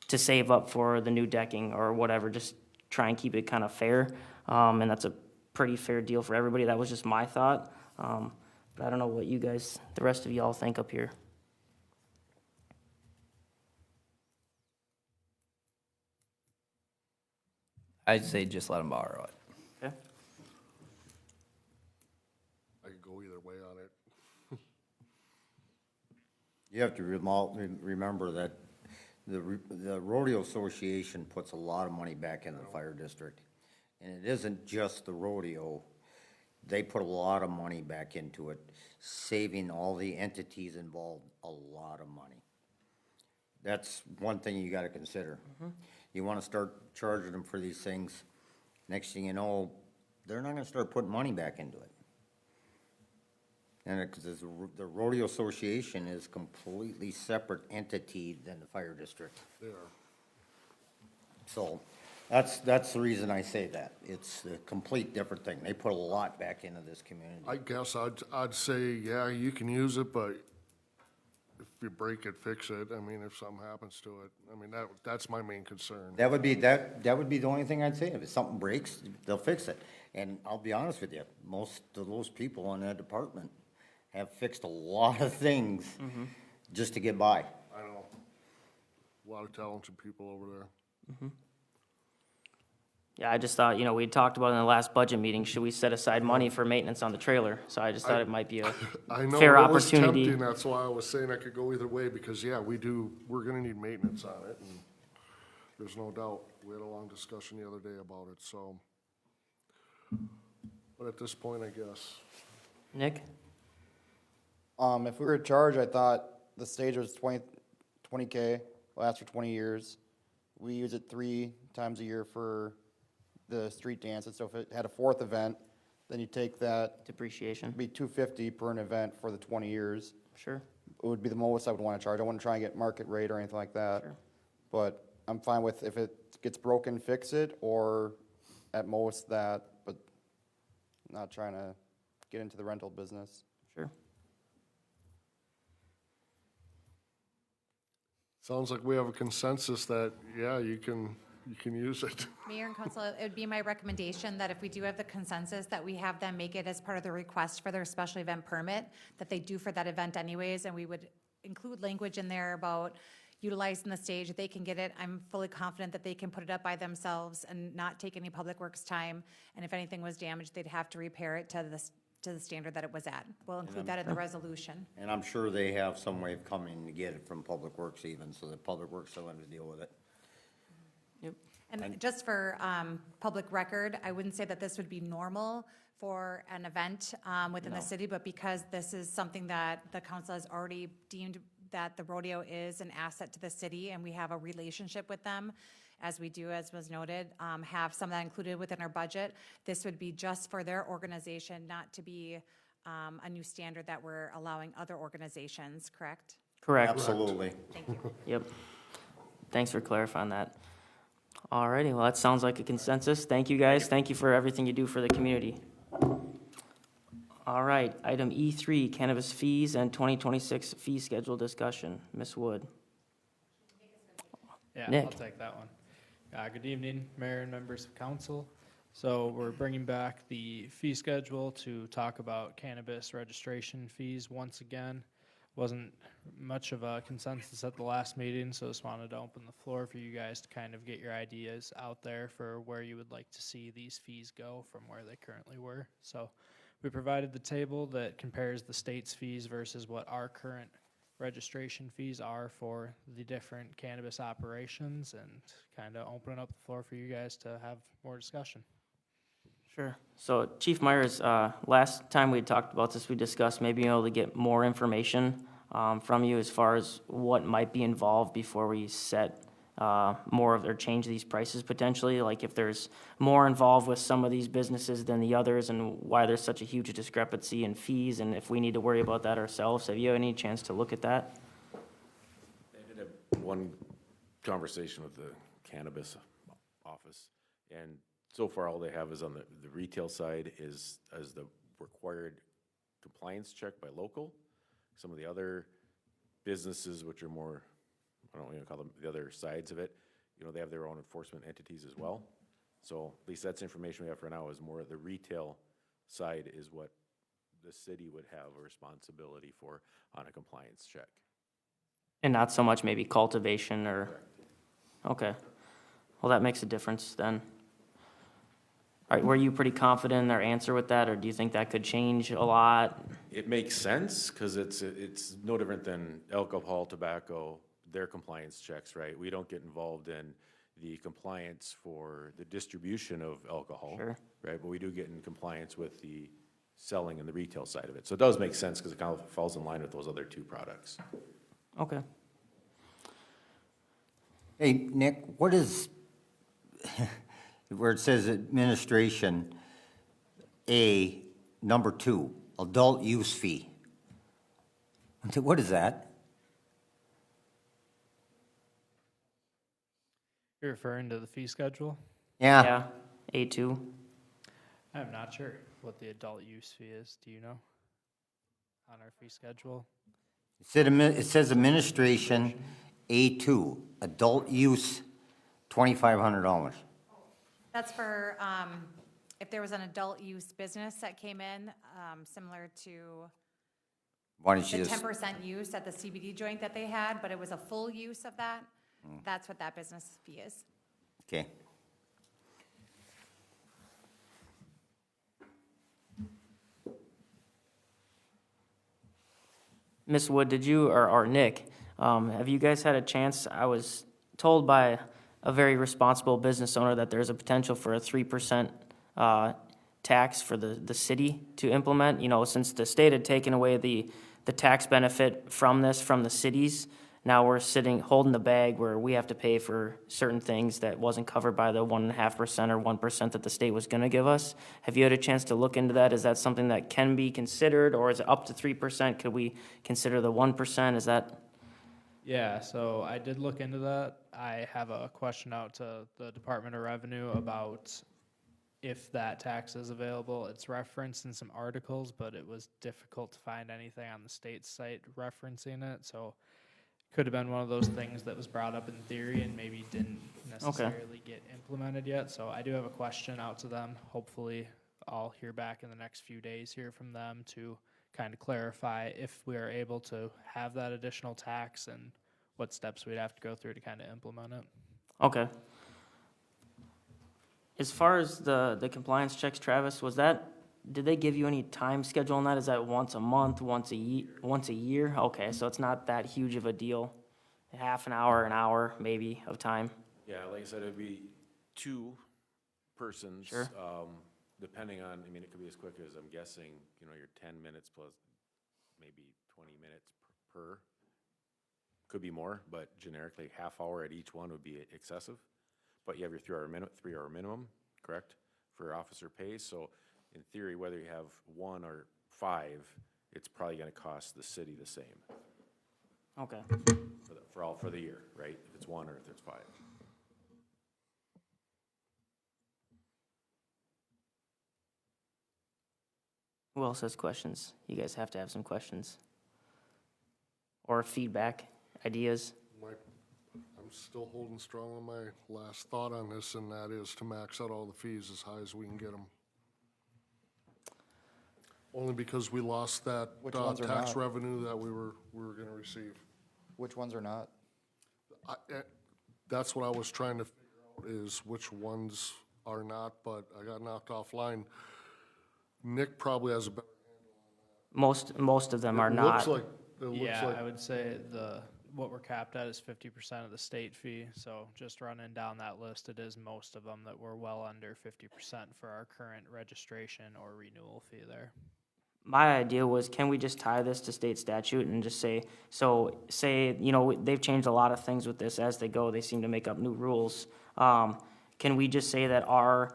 to save up for the new decking or whatever, just try and keep it kind of fair. And that's a pretty fair deal for everybody. That was just my thought. But I don't know what you guys, the rest of y'all think up here. I'd say just let them borrow it. Okay? I could go either way on it. You have to remember that the rodeo association puts a lot of money back in the fire district. And it isn't just the rodeo. They put a lot of money back into it, saving all the entities involved a lot of money. That's one thing you gotta consider. You wanna start charging them for these things, next thing you know, they're not gonna start putting money back into it. And because the rodeo association is completely separate entity than the fire district. They are. So, that's the reason I say that. It's a complete different thing. They put a lot back into this community. I guess I'd say, yeah, you can use it, but if you break it, fix it. I mean, if something happens to it, I mean, that's my main concern. That would be the only thing I'd say. If something breaks, they'll fix it. And I'll be honest with you, most of those people in that department have fixed a lot of things just to get by. I know. A lot of talented people over there. Yeah, I just thought, we talked about in the last budget meeting, should we set aside money for maintenance on the trailer? So I just thought it might be a I know, fair it was opportunity. tempting, that's why I was saying I could go either way, because, yeah, we're gonna need maintenance on it, and there's no doubt. We had a long discussion the other day about it, so. But at this point, I guess, Nick? If we were to charge, I thought the stage was 20K, lasts for 20 years. We use it 3 times a year for the street dances, so if it had a 4th event, then you take that, Depreciation, it'd be $250 per an event for the 20 years. sure. It would be the most I would want to charge. I wouldn't try and get market rate or anything like that. Sure. But I'm fine with if it gets broken, fix it, or at most that, but not trying to get into the rental business. Sure. sounds like we have a consensus that, yeah, you can use it. Mayor and council, it would be my recommendation that if we do have the consensus, that we have them make it as part of the request for their special event permit, that they do for that event anyways, and we would include language in there about utilizing the stage, if they can get it. I'm fully confident that they can put it up by themselves and not take any public works time. And if anything was damaged, they'd have to repair it to to the standard that it was at. We'll include that in the resolution. And I'm sure they have some way of coming to get it from Public Works even, so that Public Works will have to deal with it. Yep. And just for public record, I wouldn't say that this would be normal for an event within the city, but because this is something that the council has already deemed that the rodeo is an asset to the city, and we have a relationship with them, as we do, as was noted, have some of that included within our budget. This would be just for their organization, not to be a new standard that we're allowing other organizations, correct? Correct. Absolutely. Thank you. Yep. Thanks for clarifying that. All righty, well, that sounds like a consensus. Thank you, guys. Thank you for everything you do for the community. All right, item E3, cannabis fees and 2026 fee schedule discussion. Ms. Wood. Yeah, Nick. I'll take that one. Good evening, Mayor and members of council. So we're bringing back the fee schedule to talk about cannabis registration fees once again. Wasn't much of a consensus at the last meeting, so just wanted to open the floor for you guys to kind of get your ideas out there for where you would like to see these fees go from where they currently were. So we provided the table that compares the state's fees versus what our current registration fees are for the different cannabis operations, and kind of opening up the floor for you guys to have more discussion. Sure. So Chief Myers, last time we had talked about this, we discussed maybe being able to get more information from you as far as what might be involved before we set more of, or change these prices potentially, like if there's more involved with some of these businesses than the others, and why there's such a huge discrepancy in fees, and if we need to worry about that ourselves. Have you had any chance to look at that? I did have one conversation with the cannabis office, and so far all they have is on the retail side is as the required compliance check by local. Some of the other businesses, which are more, I don't want to call them the other sides of it, you know, they have their own enforcement entities as well. So at least that's information we have for now, is more the retail side is what the city would have a responsibility for on a compliance check. And not so much maybe cultivation or, okay. Well, that makes a difference then. All right, were you pretty confident in their answer with that, or do you think that could change a lot? It makes sense, because it's no different than alcohol, tobacco, their compliance checks, right? We don't get involved in the compliance for the distribution of alcohol. Sure. Right, but we do get in compliance with the selling and the retail side of it. So it does make sense, because it kind of falls in line with those other two products. Okay. Hey, Nick, what is, where it says administration, A, number 2, adult use fee? What is that? You're referring to the fee schedule? Yeah, Yeah, A2. I'm not sure what the adult use fee is. Do you know? On our fee schedule? it says administration, A2, adult use, $2,500. That's for, if there was an adult use business that came in, similar to Why don't you the just, 10% use at the CBD joint that they had, but it was a full use of that, that's what that business fee is. okay. Ms. Wood, did you, or Nick, have you guys had a chance? I was told by a very responsible business owner that there's a potential for a 3% tax for the city to implement. You know, since the state had taken away the tax benefit from this, from the cities, now we're sitting, holding the bag where we have to pay for certain things that wasn't covered by the 1.5% or 1% that the state was gonna give us. Have you had a chance to look into that? Is that something that can be considered, or is it up to 3%? Could we consider the 1%? Is that? Yeah, so I did look into that. I have a question out to the Department of Revenue about if that tax is available. It's referenced in some articles, but it was difficult to find anything on the state site referencing it, so could have been one of those things that was brought up in theory and maybe didn't necessarily get implemented yet. So I do have a question out to them. Hopefully I'll hear back in the next few days here from them to kind of clarify if we are able to have that additional tax and what steps we'd have to go through to kind of implement it. Okay. As far as the compliance checks, Travis, was that did they give you any time schedule on that? Is that once a month, once a year? Okay, so it's not that huge of a deal. Half an hour, maybe, of time. Yeah, like I said, it'd be two persons. Sure. Depending on, I mean, it could be as quick as, I'm guessing, your 10 minutes plus maybe 20 minutes per. Could be more, but generically, half hour at each one would be excessive. But you have your 3-hour minimum, correct, for officer pay. So in theory, whether you have 1 or 5, it's probably gonna cost the city the same Okay. for the year, right? If it's 1 or if it's 5. Who else has questions? You guys have to have some questions. Or feedback, ideas. I'm still holding strong on my last thought on this, and that is to max out all the fees as high as we can get them. Only because we lost that Which ones are tax not? revenue that we were gonna receive. Which ones are not? That's what I was trying to figure out, is which ones are not, but I got knocked offline. Nick probably has a better. Most of them are not. It looks Yeah, like I would say what we're capped at is 50% of the state fee. So just running down that list, it is most of them that we're well under 50% for our current registration or renewal fee there. My idea was, can we just tie this to state statute and just say, they've changed a lot of things with this as they go. They seem to make up new rules. Can we just say that our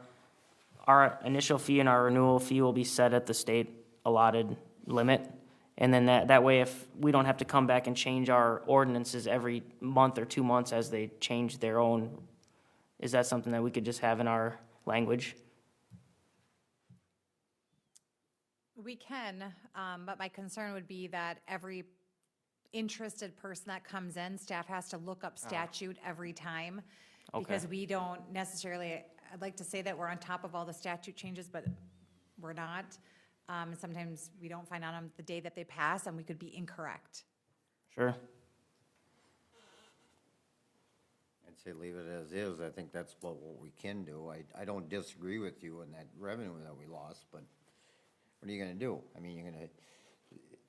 initial fee and our renewal fee will be set at the state allotted limit? And then that way, if we don't have to come back and change our ordinances every month or 2 months as they change their own, is that something that we could just have in our language? We can, but my concern would be that every interested person that comes in, staff has to look up statute every time. Because Okay. we don't necessarily, I'd like to say that we're on top of all the statute changes, but we're not. Sometimes we don't find out on the day that they pass, and we could be incorrect. Sure. I'd say leave it as is. I think that's what we can do. I don't disagree with you on that revenue that we lost, but what are you gonna do? I mean,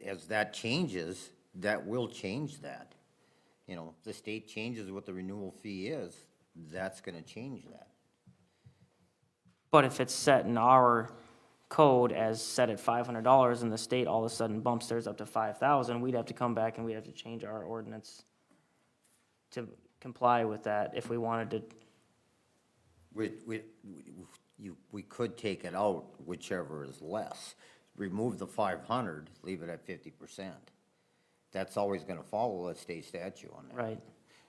as that changes, that will change that. If the state changes what the renewal fee is, that's gonna change that. But if it's set in our code as set at $500 and the state all of a sudden bumps theirs up to 5,000, we'd have to come back and we'd have to change our ordinance to comply with that if we wanted to. We could take it out, whichever is less. Remove the 500, leave it at 50%. That's always gonna follow the state statute on that. Right.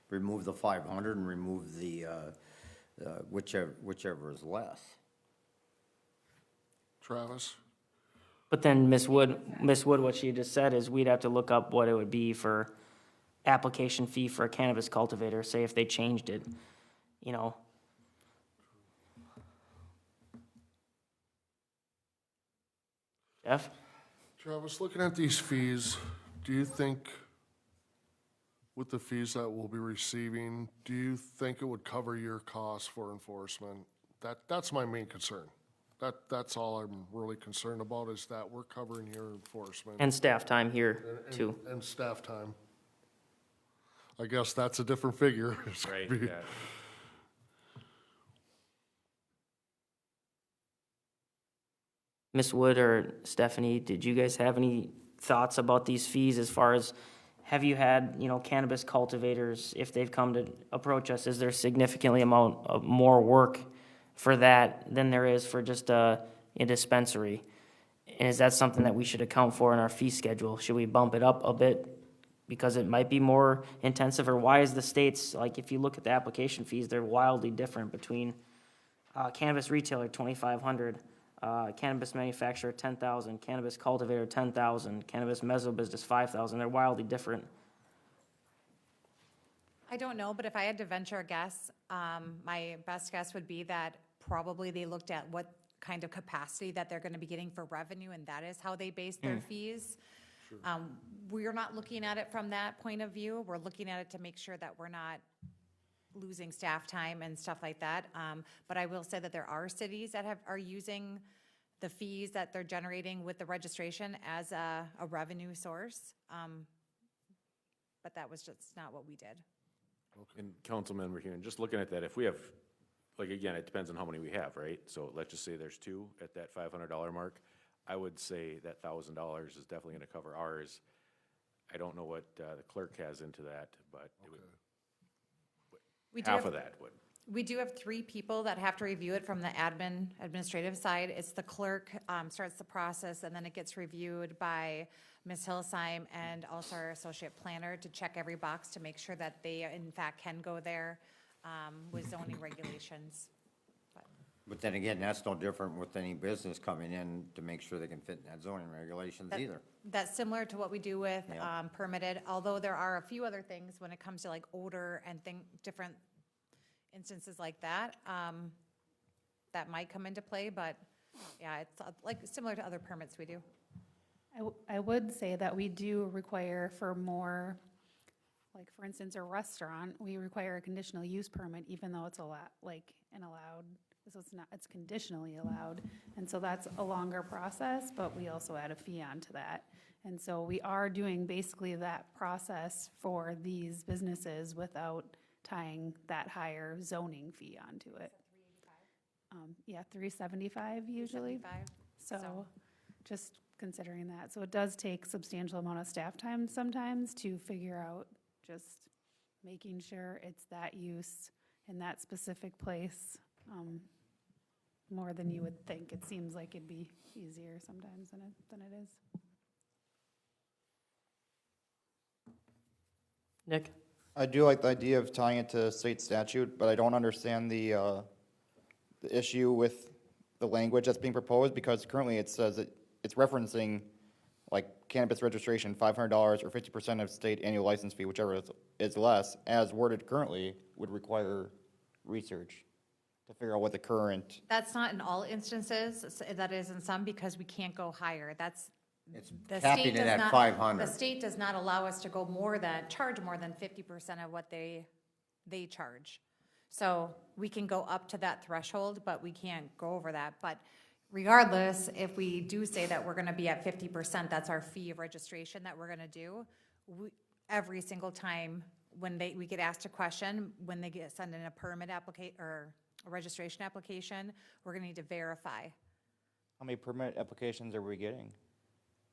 Remove the 500 and remove the, whichever is less. Travis? But then Ms. Wood, what she just said is we'd have to look up what it would be for application fee for a cannabis cultivator, say if they changed it, Jeff? Travis, looking at these fees, do you think, with the fees that we'll be receiving, do you think it would cover your costs for enforcement? That's my main concern. That's all I'm really concerned about, is that we're covering your enforcement. And staff time here, too. And staff time. I guess that's a different figure. It's gonna Right, be- yeah. Ms. Wood or Stephanie, did you guys have any thoughts about these fees as far as, have you had, cannabis cultivators, if they've come to approach us, is there significantly amount of more work for that than there is for just a dispensary? And is that something that we should account for in our fee schedule? Should we bump it up a bit because it might be more intensive? Or why is the states, like if you look at the application fees, they're wildly different between cannabis retailer, 2,500, cannabis manufacturer, 10,000, cannabis cultivator, 10,000, cannabis mezzo business, 5,000. They're wildly different. I don't know, but if I had to venture a guess, my best guess would be that probably they looked at what kind of capacity that they're gonna be getting for revenue, and that is how they base their fees. We're not looking at it from that point of view. We're looking at it to make sure that we're not losing staff time and stuff like that. But I will say that there are cities that are using the fees that they're generating with the registration as a revenue source. But that was just not what we did. And Councilmember here, and just looking at that, if we have, like, again, it depends on how many we have, right? So let's just say there's two at that $500 mark. I would say that $1,000 is definitely gonna cover ours. I don't know what the clerk has into that, but it would, We do half have- of that would. We do have 3 people that have to review it from the administrative side. It's the clerk, starts the process, and then it gets reviewed by Ms. Hillesheim and also our associate planner to check every box to make sure that they in fact can go there with zoning regulations. But then again, that's no different with any business coming in to make sure they can fit in that zoning regulations That- either. That's similar to what we do with Yeah. permitted, although there are a few other things when it comes to like odor and different instances like that, that might come into play, but yeah, it's like similar to other permits we do. I would say that we do require for more, like, for instance, a restaurant, we require a conditional use permit, even though it's allowed, so it's not, it's conditionally allowed. And so that's a longer process, but we also add a fee onto that. And so we are doing basically that process for these businesses without tying that higher zoning fee onto it. Yeah, $375 usually. 75. So just considering that. So it does take substantial amount of staff time sometimes to figure out just making sure it's that use in that specific place, more than you would think. It seems like it'd be easier sometimes than it is. Nick? I do like the idea of tying it to state statute, but I don't understand the issue with the language that's being proposed, because currently it says that it's referencing like cannabis registration, $500 or 50% of state annual license fee, whichever is less, as worded currently, would require research to figure out what the current, That's not in all instances, that is in some, because we can't go higher. That's. It's the capping state it does at not- 500. The state does not allow us to go charge more than 50% of what they charge. So we can go up to that threshold, but we can't go over that. But regardless, if we do say that we're gonna be at 50%, that's our fee of registration that we're gonna do. Every single time when we get asked a question, when they send in a permit or a registration application, we're gonna need to verify. how many permit applications are we getting?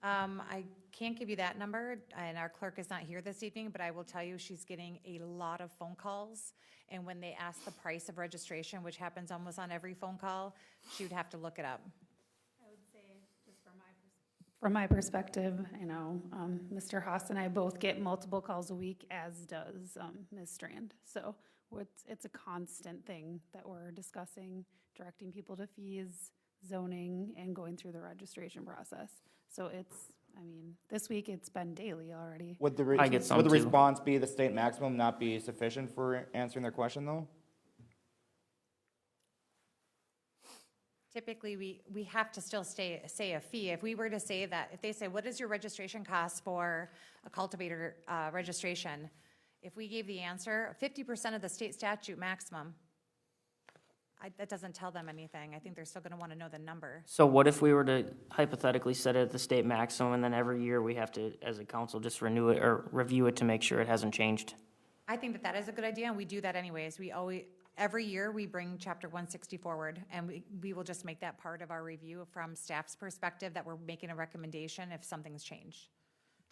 I can't give you that number, and our clerk is not here this evening, but I will tell you she's getting a lot of phone calls. And when they ask the price of registration, which happens almost on every phone call, she would have to look it up. I would say, just from my perspective, Mr. Haas and I both get multiple calls a week, as does Ms. Strand. So it's a constant thing that we're discussing, directing people to fees, zoning, and going through the registration process. So this week it's been daily already. Would the, I get some would the too. response be the state maximum not be sufficient for answering their question, though? Typically, we have to still say a fee. If we were to say that, if they say, what is your registration cost for a cultivator registration? If we gave the answer, 50% of the state statute maximum, that doesn't tell them anything. I think they're still gonna wanna know the number. So what if we were to hypothetically set it at the state maximum, and then every year we have to, as a council, just renew it or review it to make sure it hasn't changed? I think that is a good idea, and we do that anyways. Every year, we bring chapter 160 forward, and we will just make that part of our review from staff's perspective, that we're making a recommendation if something's changed.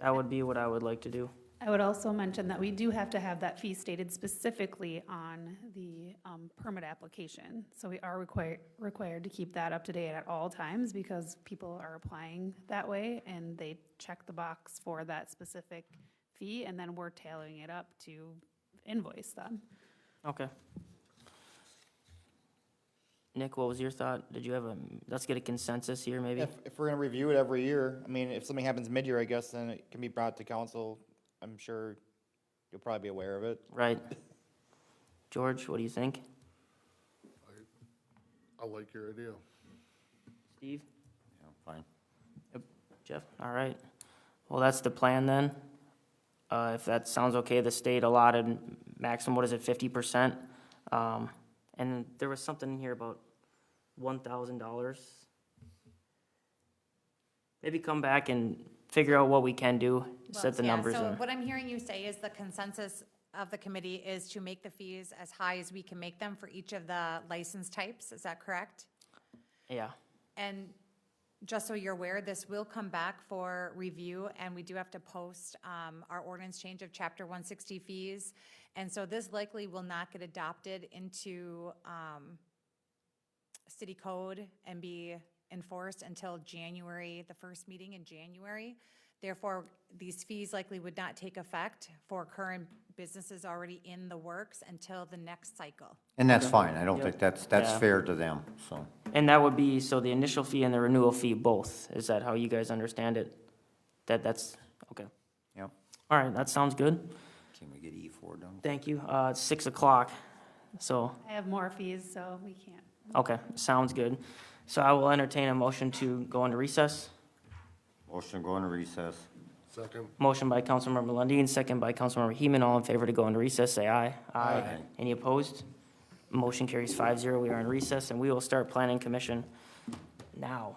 That would be what I would like to do. I would also mention that we do have to have that fee stated specifically on the permit application. So we are required to keep that up to date at all times, because people are applying that way and they check the box for that specific fee, and then we're tailoring it up to invoice them. Okay. Nick, what was your thought? Did you have let's get a consensus here, maybe? If we're gonna review it every year, if something happens mid-year, I guess, then it can be brought to council. I'm sure you'll probably be aware of it. Right. George, what do you think? I like your idea. Steve? Yeah, fine. Jeff? All right. Well, that's the plan then. If that sounds okay, the state allotted maximum, what is it, 50%? And there was something in here about $1,000. maybe come back and figure out what we can do, Well, set the yeah, numbers So in. what I'm hearing you say is the consensus of the committee is to make the fees as high as we can make them for each of the license types, is that correct? Yeah, And just so you're aware, this will come back for review, and we do have to post our ordinance change of Chapter 160 fees. And so this likely will not get adopted into city code and be enforced until January, the first meeting in January. Therefore, these fees likely would not take effect for current businesses already in the works until the next cycle. And that's fine, I don't think that's Yeah. fair to them, so. and that would be, so the initial fee and the renewal fee both, is that how you guys understand it? That's, okay. Yep. All right, that sounds good. Can we get E4 done? Thank you. It's 6 o'clock, so, I have more fees, so we can't. okay, sounds good. So I will entertain a motion to go into recess. Motion to go into recess. Second. Motion by Councilmember Lundin, second by Councilmember Heeman. All in favor to go into recess, say aye. Aye. Any opposed? Motion carries 5-0. We are in recess, and we will start planning commission now.